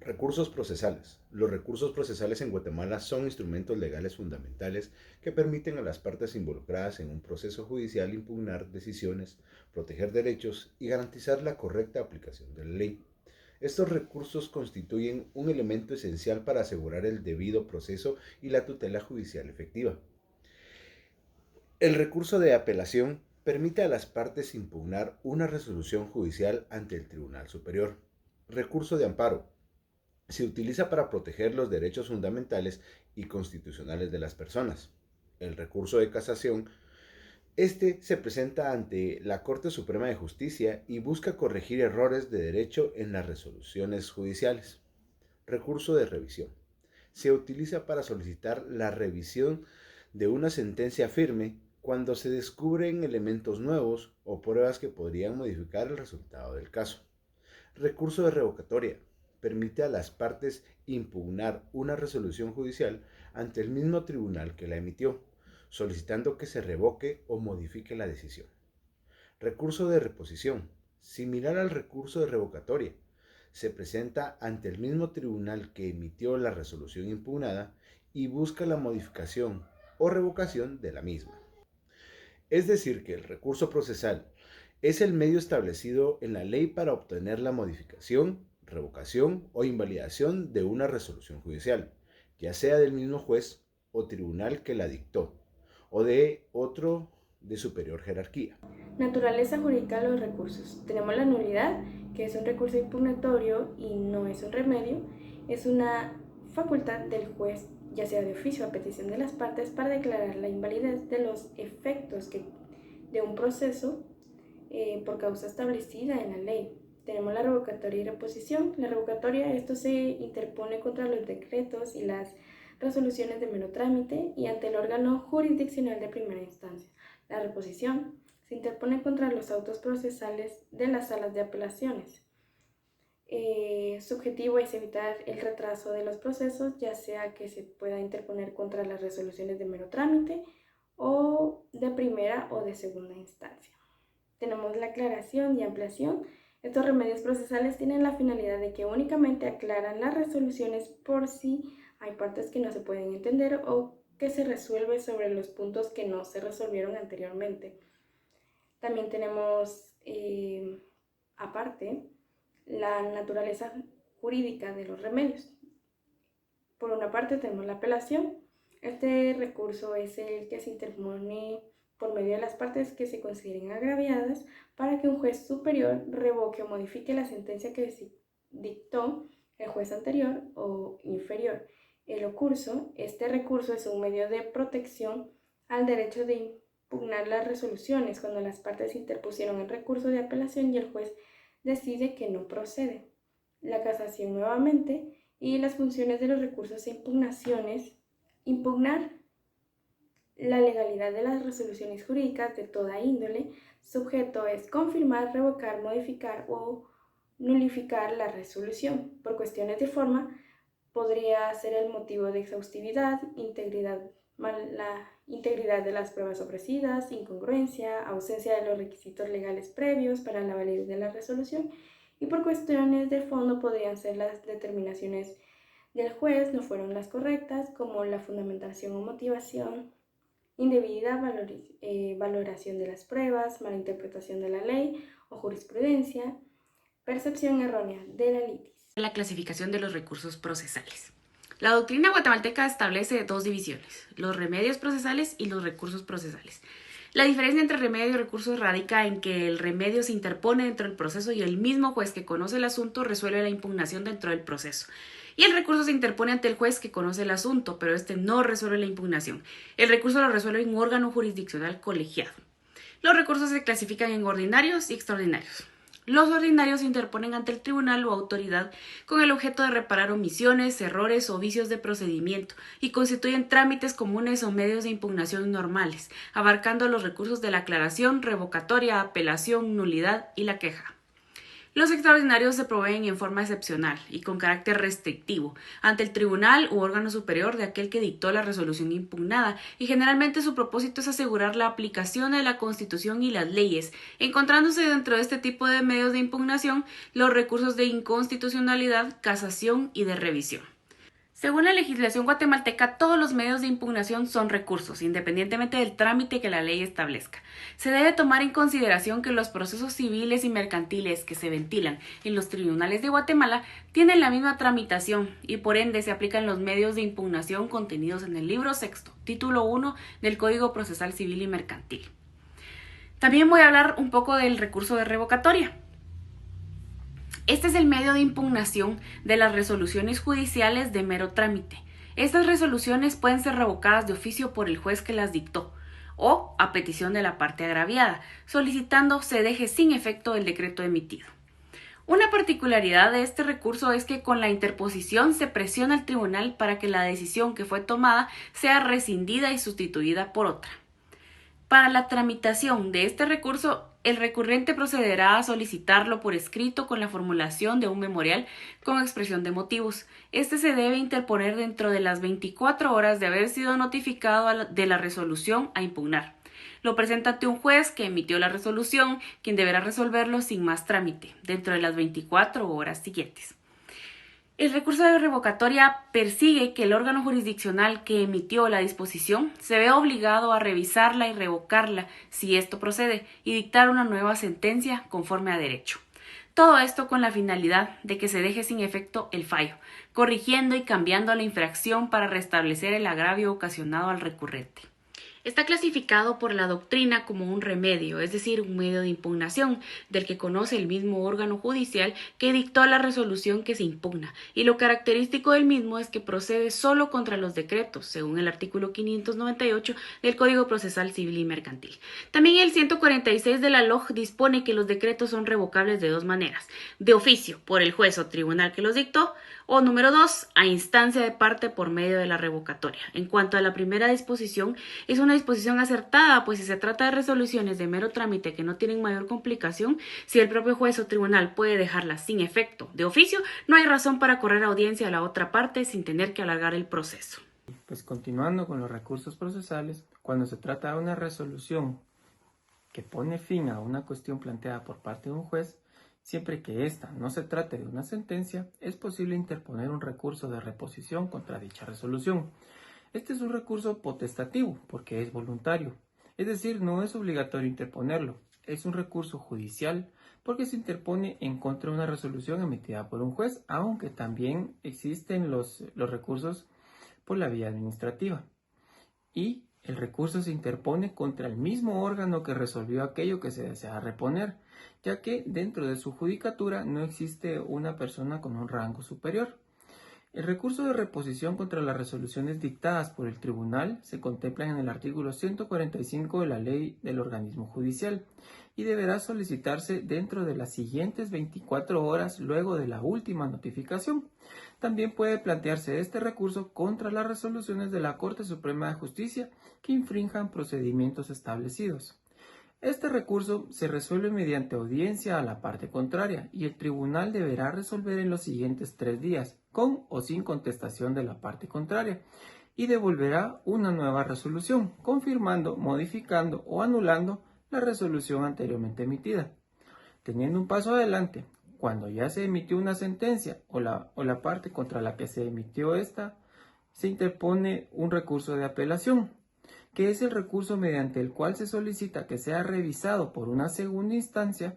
Recursos procesales. Los recursos procesales en Guatemala son instrumentos legales fundamentales que permiten a las partes involucradas en un proceso judicial impugnar decisiones, proteger derechos y garantizar la correcta aplicación de la ley. Estos recursos constituyen un elemento esencial para asegurar el debido proceso y la tutela judicial efectiva. El recurso de apelación permite a las partes impugnar una resolución judicial ante el Tribunal Superior. Recurso de amparo se utiliza para proteger los derechos fundamentales y constitucionales de las personas. El recurso de casación, se presenta ante la Corte Suprema de Justicia y busca corregir errores de derecho en las resoluciones judiciales. Recurso de revisión. Se utiliza para solicitar la revisión de una sentencia firme cuando se descubren elementos nuevos o pruebas que podrían modificar el resultado del caso. Recurso de revocatoria. Permite a las partes impugnar una resolución judicial ante el mismo tribunal que la emitió, solicitando que se revoque o modifique la decisión. Recurso de reposición. Similar al recurso de revocatoria, se presenta ante el mismo tribunal que emitió la resolución impugnada y busca la modificación o revocación de la misma. Es decir, que el recurso procesal es el medio establecido en la ley para obtener la modificación, revocación o invalidación de una resolución judicial, ya sea del mismo juez o tribunal que la dictó, o de otro de superior jerarquía. Naturaleza jurídica de los recursos. Tenemos la nulidad, que es un recurso impugnatorio y no es un remedio. Es una facultad del juez, ya sea de oficio o a petición de las partes, para declarar la invalidez de los efectos de un proceso por causa establecida en la ley. Tenemos la revocatoria y reposición. La revocatoria, esto se interpone contra los decretos y las resoluciones de mero trámite y ante el órgano jurisdiccional de primera instancia. La reposición se interpone contra los autos procesales de las salas de apelaciones. Su objetivo es evitar el retraso de los procesos, ya sea que se pueda interponer contra las resoluciones de mero trámite o de primera o de segunda instancia. Tenemos la aclaración y ampliación. Estos remedios procesales tienen la finalidad de que únicamente aclaran las resoluciones por si hay partes que no se pueden entender o que se resuelve sobre los puntos que no se resolvieron anteriormente. También tenemos, aparte, la naturaleza jurídica de los remedios. Por una parte tenemos la apelación. Este recurso es el que se interpone por medio de las partes que se consideren agraviadas para que un juez superior revoque o modifique la sentencia que dictó el juez anterior o inferior. Este recurso es un medio de protección al derecho de impugnar las resoluciones cuando las partes interpusieron el recurso de apelación y el juez decide que no procede. La casación nuevamente y las funciones de los recursos e impugnaciones: impugnar la legalidad de las resoluciones jurídicas de toda índole. Su objeto es confirmar, revocar, modificar o nulificar la resolución. Por cuestiones de forma, podría ser el motivo de exhaustividad, la integridad de las pruebas ofrecidas, incongruencia, ausencia de los requisitos legales previos para la validez de la resolución, y por cuestiones de fondo podrían ser las determinaciones del juez no fueron las correctas, como la fundamentación o motivación indebida, valoración de las pruebas, mala interpretación de la ley o jurisprudencia, percepción errónea de la litis. La clasificación de los recursos procesales. La doctrina guatemalteca establece dos divisiones: los remedios procesales y los recursos procesales. La diferencia entre remedio y recurso radica en que el remedio se interpone dentro del proceso y el mismo juez que conoce el asunto resuelve la impugnación dentro del proceso. Y el recurso se interpone ante el juez que conoce el asunto, pero este no resuelve la impugnación. El recurso lo resuelve un órgano jurisdiccional colegiado. Los recursos se clasifican en ordinarios y extraordinarios. Los ordinarios se interponen ante el tribunal o autoridad con el objeto de reparar omisiones, errores o vicios de procedimiento y constituyen trámites comunes o medios de impugnación normales, abarcando los recursos de la aclaración, revocatoria, apelación, nulidad y la queja. Los extraordinarios se proveen en forma excepcional y con carácter restrictivo ante el tribunal u órgano superior de aquel que dictó la resolución impugnada, y generalmente su propósito es asegurar la aplicación de la Constitución y las leyes, encontrándose dentro de este tipo de medios de impugnación los recursos de inconstitucionalidad, casación y de revisión. Según la legislación guatemalteca, todos los medios de impugnación son recursos, independientemente del trámite que la ley establezca. Se debe tomar en consideración que los procesos civiles y mercantiles que se ventilan en los tribunales de Guatemala tienen la misma tramitación y por ende se aplican los medios de impugnación contenidos en el libro sexto, título 1 del Código Procesal Civil y Mercantil. También voy a hablar un poco del recurso de revocatoria. Este es el medio de impugnación de las resoluciones judiciales de mero trámite. Estas resoluciones pueden ser revocadas de oficio por el juez que las dictó o a petición de la parte agraviada, solicitando se deje sin efecto el decreto emitido. Una particularidad de este recurso es que con la interposición se presiona al tribunal para que la decisión que fue tomada sea rescindida y sustituida por otra. Para la tramitación de este recurso, el recurrente procederá a solicitarlo por escrito con la formulación de un memorial con expresión de motivos. Este se debe interponer dentro de las 24 horas de haber sido notificado de la resolución a impugnar. Lo presenta ante un juez que emitió la resolución, quien deberá resolverlo sin más trámite, dentro de las 24 horas siguientes. El recurso de revocatoria persigue que el órgano jurisdiccional que emitió la disposición se vea obligado a revisarla y revocarla si esto procede y dictar una nueva sentencia conforme a derecho. Todo esto con la finalidad de que se deje sin efecto el fallo, corrigiendo y cambiando la infracción para restablecer el agravio ocasionado al recurrente. Está clasificado por la doctrina como un remedio, es decir, un medio de impugnación, del que conoce el mismo órgano judicial que dictó la resolución que se impugna, y lo característico del mismo es que procede solo contra los decretos, según el artículo 598 del Código Procesal Civil y Mercantil. También el 146 de la LOG dispone que los decretos son revocables de dos maneras: de oficio, por el juez o tribunal que los dictó, o número 2, a instancia de parte por medio de la revocatoria. En cuanto a la primera disposición, es una disposición acertada, pues si se trata de resoluciones de mero trámite que no tienen mayor complicación, si el propio juez o tribunal puede dejarlas sin efecto de oficio, no hay razón para correr audiencia a la otra parte sin tener que alargar el proceso. Pues continuando con los recursos procesales, cuando se trata de una resolución que pone fin a una cuestión planteada por parte de un juez, siempre que ésta no se trate de una sentencia, es posible interponer un recurso de reposición contra dicha resolución. Este es un recurso potestativo porque es voluntario, es decir, no es obligatorio interponerlo. Es un recurso judicial porque se interpone en contra de una resolución emitida por un juez, aunque también existen los recursos por la vía administrativa. Y el recurso se interpone contra el mismo órgano que resolvió aquello que se desea reponer, ya que dentro de su judicatura no existe una persona con un rango superior. El recurso de reposición contra las resoluciones dictadas por el tribunal se contempla en el artículo 145 de la Ley del Organismo Judicial y deberá solicitarse dentro de las siguientes 24 horas luego de la última notificación. También puede plantearse este recurso contra las resoluciones de la Corte Suprema de Justicia que infrinjan procedimientos establecidos. Este recurso se resuelve mediante audiencia a la parte contraria y el tribunal deberá resolver en los siguientes 3 días, con o sin contestación de la parte contraria, y devolverá una nueva resolución, confirmando, modificando o anulando la resolución anteriormente emitida. Teniendo un paso adelante, cuando ya se emitió una sentencia o la parte contra la que se emitió esta, se interpone un recurso de apelación, que es el recurso mediante el cual se solicita que sea revisado por una segunda instancia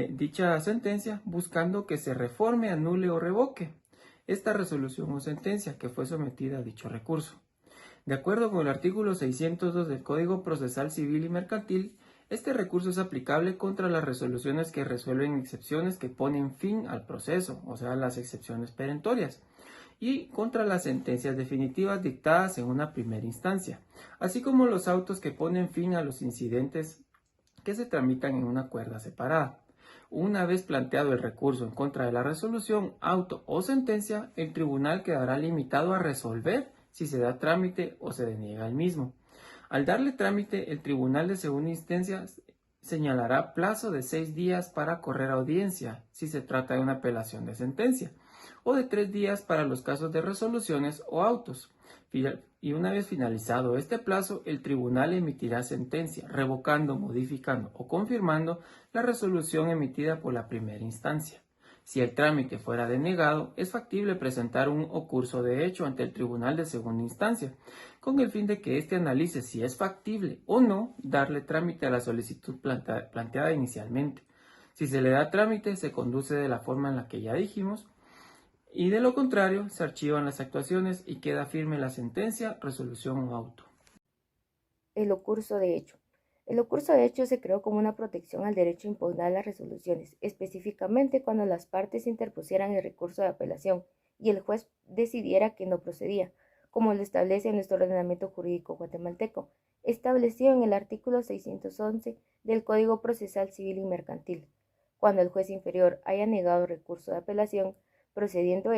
dicha sentencia, buscando que se reforme, anule o revoque esta resolución o sentencia que fue sometida a dicho recurso. De acuerdo con el artículo 602 del Código Procesal Civil y Mercantil, este recurso es aplicable contra las resoluciones que resuelven excepciones que ponen fin al proceso, o sea, las excepciones perentorias, y contra las sentencias definitivas dictadas en una primera instancia, así como los autos que ponen fin a los incidentes que se tramitan en una cuerda separada. Una vez planteado el recurso en contra de la resolución, auto o sentencia, el tribunal quedará limitado a resolver si se da trámite o se deniega el mismo. Al darle trámite, el tribunal de segunda instancia señalará plazo de 6 días para correr audiencia si se trata de una apelación de sentencia, o de 3 días para los casos de resoluciones o autos. Y una vez finalizado este plazo, el tribunal emitirá sentencia, revocando, modificando o confirmando la resolución emitida por la primera instancia. Si el trámite fuera denegado, es factible presentar un ocurso de hecho ante el tribunal de segunda instancia, con el fin de que éste analice si es factible o no darle trámite a la solicitud planteada inicialmente. Si se le da trámite, se conduce de la forma en la que ya dijimos, y de lo contrario, se archivan las actuaciones y queda firme la sentencia, resolución o auto. El ocurso de hecho. El ocurso de hecho se creó como una protección al derecho a impugnar las resoluciones, específicamente cuando las partes interpusieran el recurso de apelación y el juez decidiera que no procedía, como lo establece nuestro ordenamiento jurídico guatemalteco, establecido en el artículo 611 del Código Procesal Civil y Mercantil. Cuando el juez inferior haya negado recurso de apelación, procediendo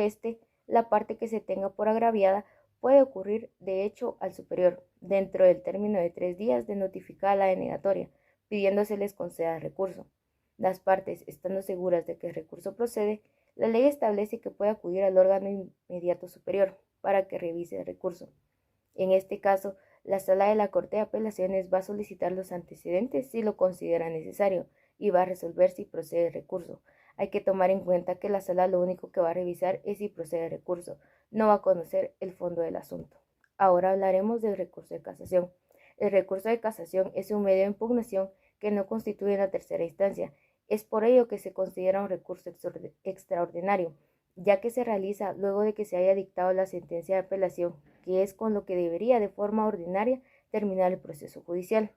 la parte que se tenga por agraviada puede ocurrir de hecho al superior, dentro del término de 3 días de notificada la denegatoria, pidiéndose les conceda el recurso. Las partes, estando seguras de que el recurso procede, la ley establece que puede acudir al órgano inmediato superior para que revise el recurso. En este caso, la Sala de la Corte de Apelaciones va a solicitar los antecedentes si lo considera necesario y va a resolver si procede el recurso. Hay que tomar en cuenta que la sala lo único que va a revisar es si procede el recurso, no va a conocer el fondo del asunto. Ahora hablaremos del recurso de casación. El recurso de casación es un medio de impugnación que no constituye una tercera instancia. Es por ello que se considera un recurso extraordinario, ya que se realiza luego de que se haya dictado la sentencia de apelación, que es con lo que debería de forma ordinaria terminar el proceso judicial.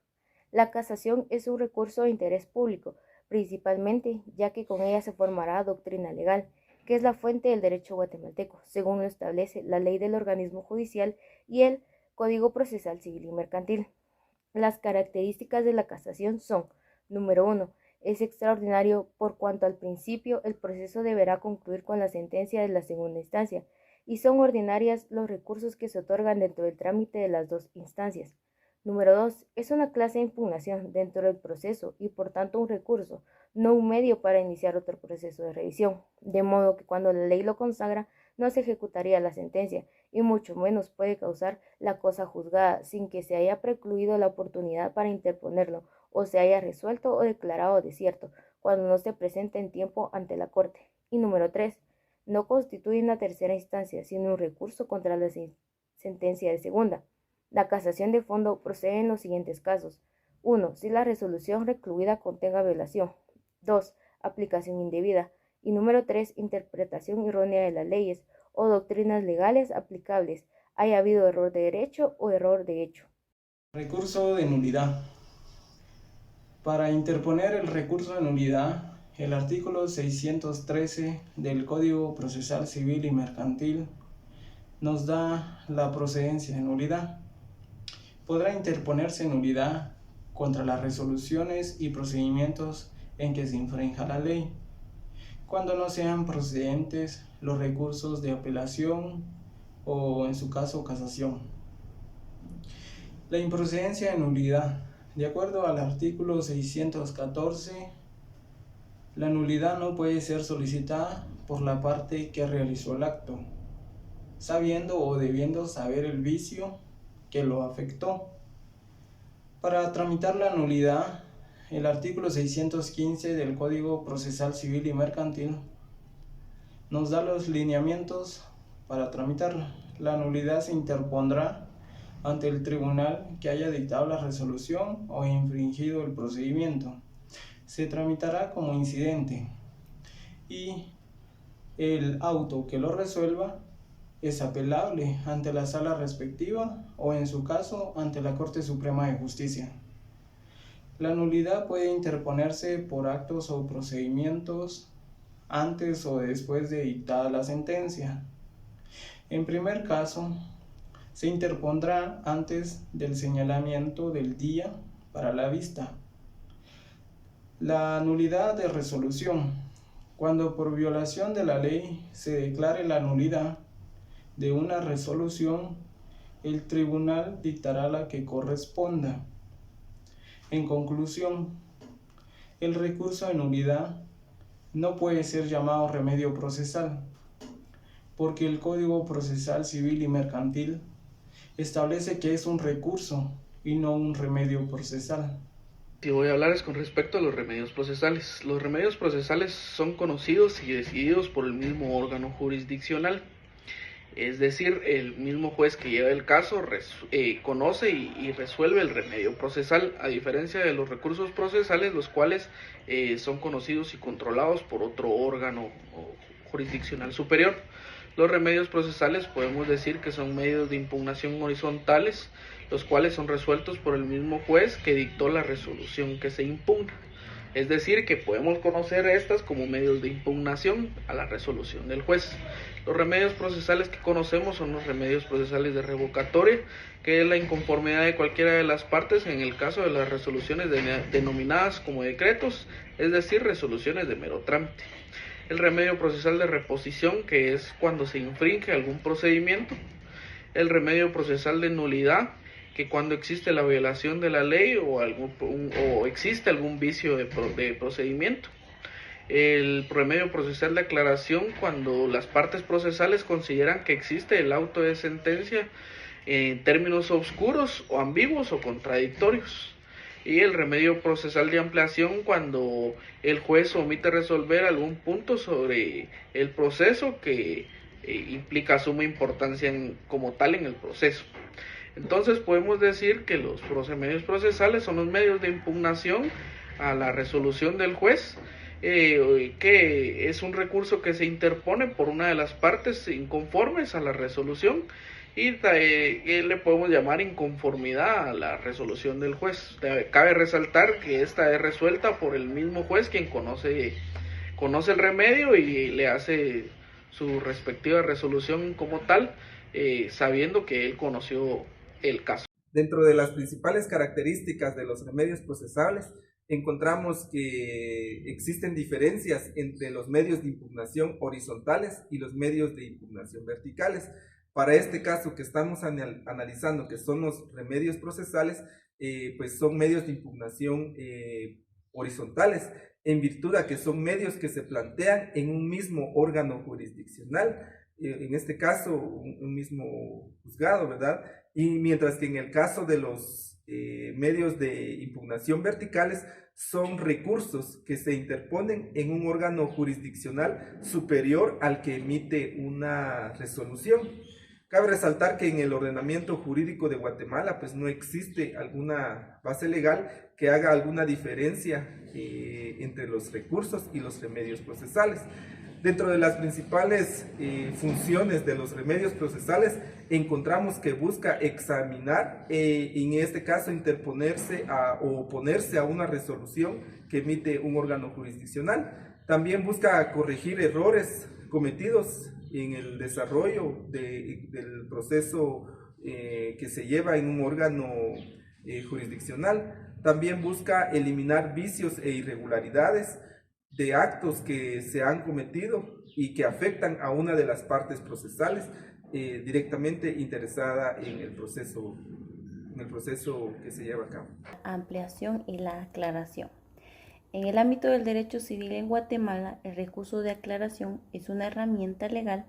La casación es un recurso de interés público, principalmente ya que con ella se formará doctrina legal, que es la fuente del derecho guatemalteco, según lo establece la ley del organismo judicial y el Código Procesal Civil y Mercantil. Las características de la casación son: número 1. Es extraordinario por cuanto al principio el proceso deberá concluir con la sentencia de la segunda instancia, y son ordinarias los recursos que se otorgan dentro del trámite de las dos instancias. Número 2. Es una clase de impugnación dentro del proceso y por tanto un recurso, no un medio para iniciar otro proceso de revisión, de modo que cuando la ley lo consagra no se ejecutaría la sentencia y mucho menos puede causar la cosa juzgada sin que se haya precluido la oportunidad para interponerlo o se haya resuelto o declarado desierto cuando no se presente en tiempo ante la Corte. Y número 3. No constituye una tercera instancia, sino un recurso contra la sentencia de segunda. La casación de fondo procede en los siguientes casos: 1. Si la resolución recluida contenga violación. 2. Aplicación indebida. Y número 3. Interpretación errónea de las leyes o doctrinas legales aplicables, haya habido error de derecho o error de hecho. Recurso de nulidad. Para interponer el recurso de nulidad, el artículo 613 del Código Procesal Civil y Mercantil nos da la procedencia de nulidad. Podrá interponerse nulidad contra las resoluciones y procedimientos en que se infrinja la ley, cuando no sean procedentes los recursos de apelación o, en su caso, casación. La improcedencia de nulidad. De acuerdo al artículo 614, la nulidad no puede ser solicitada por la parte que realizó el acto, sabiendo o debiendo saber el vicio que lo afectó. Para tramitar la nulidad, el artículo 615 del Código Procesal Civil y Mercantil nos da los lineamientos para tramitarla. La nulidad se interpondrá ante el tribunal que haya dictado la resolución o infringido el procedimiento. Se tramitará como incidente y el auto que lo resuelva es apelable ante la sala respectiva o, en su caso, ante la Corte Suprema de Justicia. La nulidad puede interponerse por actos o procedimientos antes o después de dictada la sentencia. En primer caso, se interpondrá antes del señalamiento del día para la vista. La nulidad de resolución. Cuando por violación de la ley se declare la nulidad de una resolución, el tribunal dictará la que corresponda. En conclusión, El recurso de nulidad no puede ser llamado remedio procesal, porque el Código Procesal Civil y Mercantil establece que es un recurso y no un remedio procesal. Si voy a hablar es con respecto a los remedios procesales. Los remedios procesales son conocidos y decididos por el mismo órgano jurisdiccional. Es decir, el mismo juez que lleva el caso conoce y resuelve el remedio procesal, a diferencia de los recursos procesales, los cuales son conocidos y controlados por otro órgano jurisdiccional superior. Los remedios procesales podemos decir que son medios de impugnación horizontales, los cuales son resueltos por el mismo juez que dictó la resolución que se impugna. Es decir, que podemos conocer estas como medios de impugnación a la resolución del juez. Los remedios procesales que conocemos son los remedios procesales de revocatoria, que es la inconformidad de cualquiera de las partes en el caso de las resoluciones denominadas como decretos, es decir, resoluciones de mero trámite. El remedio procesal de reposición, que es cuando se infringe algún procedimiento. El remedio procesal de nulidad, que cuando existe la violación de la ley o existe algún vicio de procedimiento. El remedio procesal de aclaración, cuando las partes procesales consideran que existe el auto de sentencia en términos oscuros o ambiguos o contradictorios. Y el remedio procesal de ampliación, cuando el juez omite resolver algún punto sobre el proceso que implica suma importancia como tal en el proceso. Entonces podemos decir que los remedios procesales son los medios de impugnación a la resolución del juez, que es un recurso que se interpone por una de las partes inconformes a la resolución y le podemos llamar inconformidad a la resolución del juez. Cabe resaltar que esta es resuelta por el mismo juez quien conoce el remedio y le hace su respectiva resolución como tal, sabiendo que él conoció el caso. Dentro de las principales características de los remedios procesales, encontramos que existen diferencias entre los medios de impugnación horizontales y los medios de impugnación verticales. Para este caso que estamos analizando, que son los remedios procesales, pues son medios de impugnación horizontales, en virtud a que son medios que se plantean en un mismo órgano jurisdiccional, en este caso un mismo juzgado, ¿verdad? Y mientras que en el caso de los medios de impugnación verticales son recursos que se interponen en un órgano jurisdiccional superior al que emite una resolución. Cabe resaltar que en el ordenamiento jurídico de Guatemala pues no existe alguna base legal que haga alguna diferencia entre los recursos y los remedios procesales. Dentro de las principales funciones de los remedios procesales encontramos que busca examinar, en este caso interponerse o oponerse a una resolución que emite un órgano jurisdiccional. También busca corregir errores cometidos en el desarrollo del proceso que se lleva en un órgano jurisdiccional. También busca eliminar vicios e irregularidades de actos que se han cometido y que afectan a una de las partes procesales directamente interesada en el proceso que se lleva a cabo. Ampliación y la aclaración. En el ámbito del derecho civil en Guatemala, el recurso de aclaración es una herramienta legal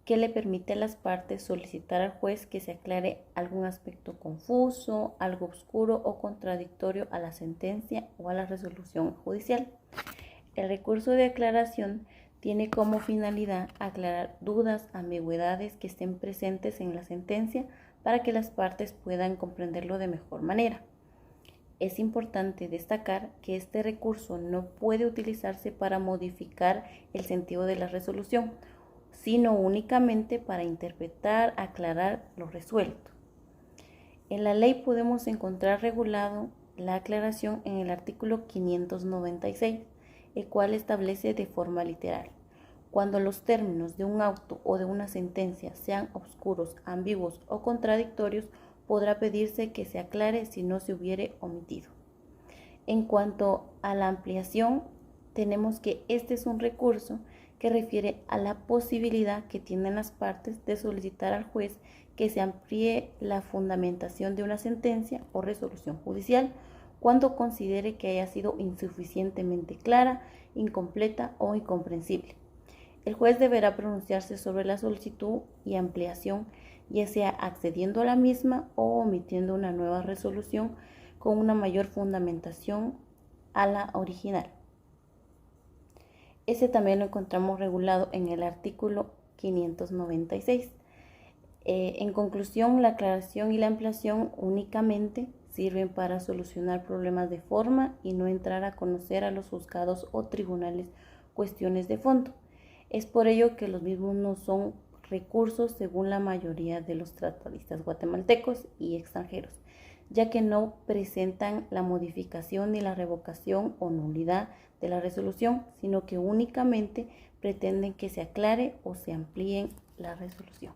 que le permite a las partes solicitar al juez que se aclare algún aspecto confuso, algo oscuro o contradictorio a la sentencia o a la resolución judicial. El recurso de aclaración tiene como finalidad aclarar dudas, ambigüedades que estén presentes en la sentencia para que las partes puedan comprenderlo de mejor manera. Es importante destacar que este recurso no puede utilizarse para modificar el sentido de la resolución, sino únicamente para interpretar, aclarar lo resuelto. En la ley podemos encontrar regulado la aclaración en el artículo 596, el cual establece de forma literal: cuando los términos de un auto o de una sentencia sean oscuros, ambiguos o contradictorios, podrá pedirse que se aclare si no se hubiere omitido. En cuanto a la ampliación, tenemos que este es un recurso que refiere a la posibilidad que tienen las partes de solicitar al juez que se amplíe la fundamentación de una sentencia o resolución judicial cuando considere que haya sido insuficientemente clara, incompleta o incomprensible. El juez deberá pronunciarse sobre la solicitud y ampliación, ya sea accediendo a la misma o omitiendo una nueva resolución con una mayor fundamentación a la original. Ese también lo encontramos regulado en el artículo 596. En conclusión, la aclaración y la ampliación únicamente sirven para solucionar problemas de forma y no entrar a conocer a los juzgados o tribunales cuestiones de fondo. Es por ello que los mismos no son recursos según la mayoría de los tratadistas guatemaltecos y extranjeros, ya que no presentan la modificación ni la revocación o nulidad de la resolución, sino que únicamente pretenden que se aclare o se amplíe la resolución.